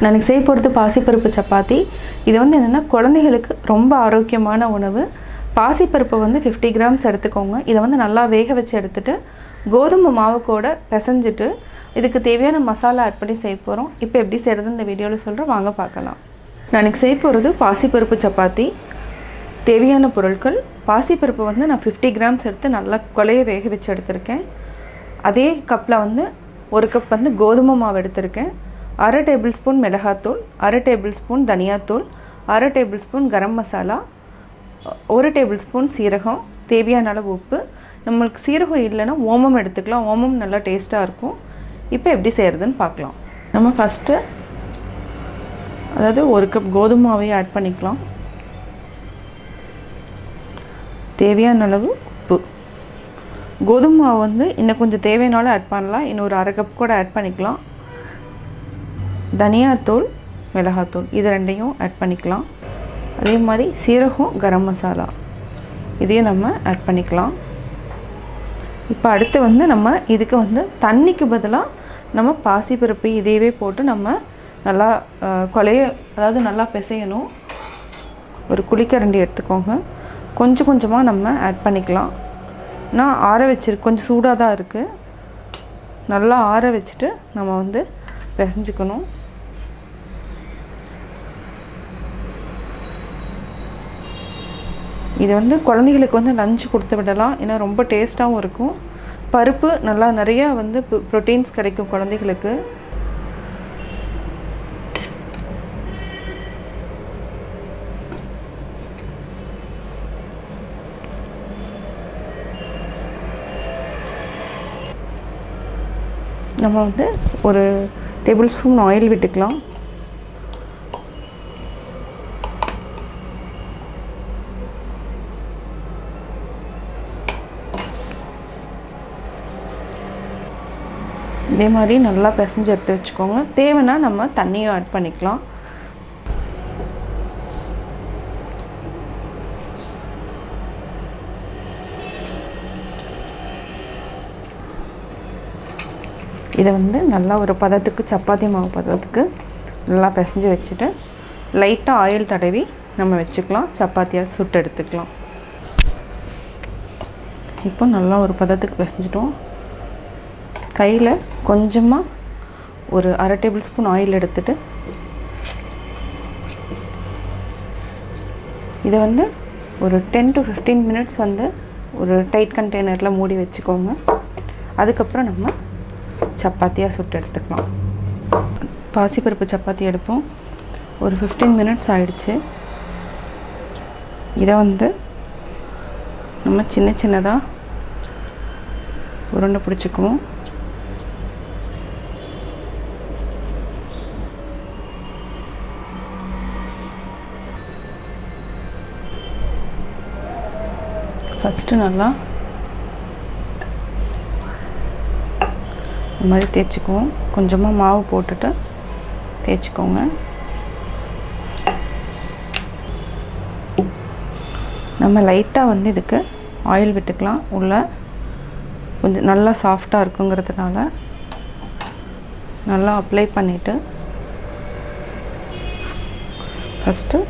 நான் செய்ய போகிறது பாசிப்பருப்பு சப்பாத்தி. இது வந்து என்னென்னா குழந்தைகளுக்கு ரொம்ப ஆரோக்கியமான உணவு. பாசிப்பருப்பை வந்து 50 கிராம்ஸ் எடுத்துக்கோங்க. இதை வந்து நல்லா வேக வச்சு எடுத்துகிட்டு கோதுமை மாவு கூட பிசைஞ்சிட்டு இதுக்கு தேவையான மசாலா ஆட் பண்ணி செய்ய போகிறோம். இப்போ எப்படி செய்கிறது இந்த வீடியோவில் சொல்கிறேன், வாங்க பார்க்கலாம். நான் செய்ய போகிறது பாசிப்பருப்பு சப்பாத்தி. தேவையான பொருட்கள்: பாசிப்பருப்பு வந்து நான் 50 கிராம்ஸ் எடுத்து நல்லா கொலைய வேக வச்சு எடுத்திருக்கேன். அதே கப்பில் வந்து 1 கப் வந்து கோதுமை மாவு எடுத்திருக்கேன். 1/2 டேபிள் ஸ்பூன் மிளகாத்தூள், 1/2 டேபிள் ஸ்பூன் தனியாத்தூள், 1/2 table spoon garam masala, 1 table spoon சீரகம், தேவையான அளவு உப்பு. நம்மளுக்கு சீரகம் இல்லைன்னா ஓமம் எடுத்துக்கலாம், ஓமம் நல்லா டேஸ்ட்டாக இருக்கும். இப்போ எப்படி செய்கிறதுன்னு பார்க்கலாம். நம்ம ஃபஸ்ட்டு அதாவது 1 கப் கோதுமை மாவையும் ஆட் பண்ணிக்கலாம். தேவையான அளவு உப்பு. கோதுமை மாவு வந்து இன்னும் கொஞ்சம் தேவையானாலும் ஆட் பண்ணலாம், இன்னொரு 1/2 கப் கூட ஆட் பண்ணிக்கலாம். தனியாத்தூள், மிளகாத்தூள் இது ரெண்டையும் ஆட் பண்ணிக்கலாம். அதே மாதிரி சீரகம், கரம் மசாலா இதையும் நம்ம ஆட் பண்ணிக்கலாம். இப்போ அடுத்து வந்து நம்ம இதுக்கு வந்து தண்ணிக்கு பதிலாக நம்ம பாசிப்பருப்பு இதையவே போட்டு நம்ம நல்லா அதாவது நல்லா பிசையணும். ஒரு குழிக்கரண்டி எடுத்துக்கோங்க. கொஞ்சம் கொஞ்சமாக நம்ம ஆட் பண்ணிக்கலாம். நான் ஆற வச்சிருக்கு, கொஞ்சம் சூடாக தான் இருக்குது. நல்லா ஆற வச்சுட்டு நம்ம வந்து பிசைஞ்சிக்கணும். இது வந்து குழந்தைகளுக்கு வந்து லஞ்ச் கொடுத்து விடலாம், ஏன்னா ரொம்ப டேஸ்ட்டாகவும் இருக்கும். பருப்பு நல்லா நிறையா வந்து ப்ரோட்டீன்ஸ் கிடைக்கும் குழந்தைகளுக்கு. நம்ம வந்து ஒரு டேபிள் ஸ்பூன் ஆயில் விட்டுக்கலாம். இதே மாதிரி நல்லா பிசைஞ்சு எடுத்து வச்சுக்கோங்க. தேவைன்னா நம்ம தண்ணியும் ஆட் பண்ணிக்கலாம். இதை வந்து நல்லா ஒரு பதத்துக்கு, சப்பாத்தி மாவு பதத்துக்கு நல்லா பிசைஞ்சு வச்சுட்டு லைட்டாக ஆயில் தடவி நம்ம வச்சுக்கலாம். சப்பாத்தியாக சுட்டு எடுத்துக்கலாம். இப்போ நல்லா ஒரு பதத்துக்கு பிசைஞ்சிட்டோம். கையில் கொஞ்சமாக ஒரு 1/2 டேபிள் ஸ்பூன் ஆயில் எடுத்துகிட்டு இதை வந்து ஒரு 10 to 15 மினிட்ஸ் வந்து ஒரு டைட் கண்டெய்னரில் மூடி வச்சுக்கோங்க. அதுக்கப்புறம் நம்ம சப்பாத்தியாக சுட்டு எடுத்துக்கலாம். பாசிப்பருப்பு சப்பாத்தி எடுப்போம். ஒரு 15 மினிட்ஸ் ஆகிடுச்சு. இதை வந்து நம்ம சின்ன சின்னதாக உருண்டை பிடிச்சிக்குவோம். ஃபஸ்ட்டு நல்லா இந்த மாதிரி தேய்ச்சிக்குவோம். கொஞ்சமாக மாவு போட்டுட்டு தேய்ச்சிக்கோங்க. நம்ம லைட்டாக வந்து இதுக்கு ஆயில் விட்டுக்கலாம். உள்ள கொஞ்சம் நல்லா சாஃப்டாக இருக்குங்கிறதுனால நல்லா அப்ளை பண்ணிவிட்டு ஃபஸ்ட்டு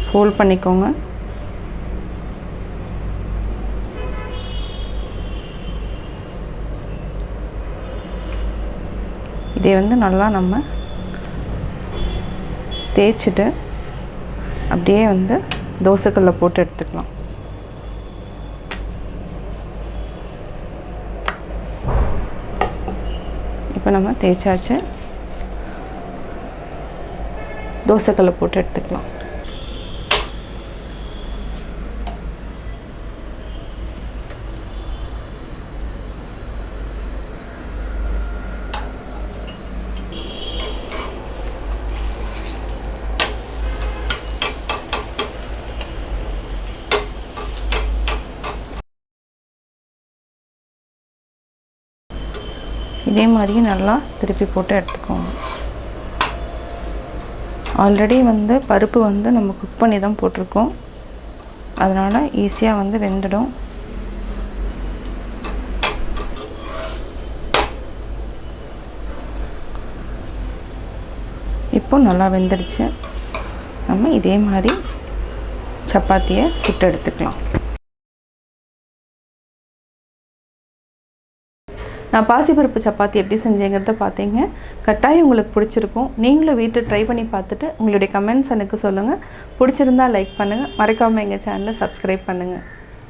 ஃபோல்ட் பண்ணிக்கோங்க. இதை வந்து நல்லா நம்ம தேய்ச்சிட்டு அப்படியே வந்து தோசைக்கல்ல போட்டு எடுத்துக்கலாம். இப்போ நம்ம தேய்ச்சாச்சு. தோசைக்கல்ல போட்டு எடுத்துக்கலாம். இதே மாதிரி நல்லா திருப்பி போட்டு எடுத்துக்கோங்க. ஆல்ரெடி வந்து பருப்பு வந்து நம்ம குக் பண்ணி தான் போட்டிருக்கோம், அதனால் ஈஸியாக வந்து வெந்துடும். இப்போ நல்லா வெந்துடுச்சு. நம்ம இதே மாதிரி சப்பாத்தியை சுட்டு எடுத்துக்கலாம். நான் பாசிப்பருப்பு சப்பாத்தி எப்படி செஞ்சேங்கிறத பார்த்தீங்க. கட்டாயம் உங்களுக்கு பிடிச்சிருக்கும். நீங்களும் வீட்டில் ட்ரை பண்ணி பார்த்துட்டு உங்களுடைய கமெண்ட்ஸ் எனக்கு சொல்லுங்கள். பிடிச்சிருந்தா லைக் பண்ணுங்கள். மறக்காமல் எங்கள் சேனலை சப்ஸ்கிரைப் பண்ணுங்கள்.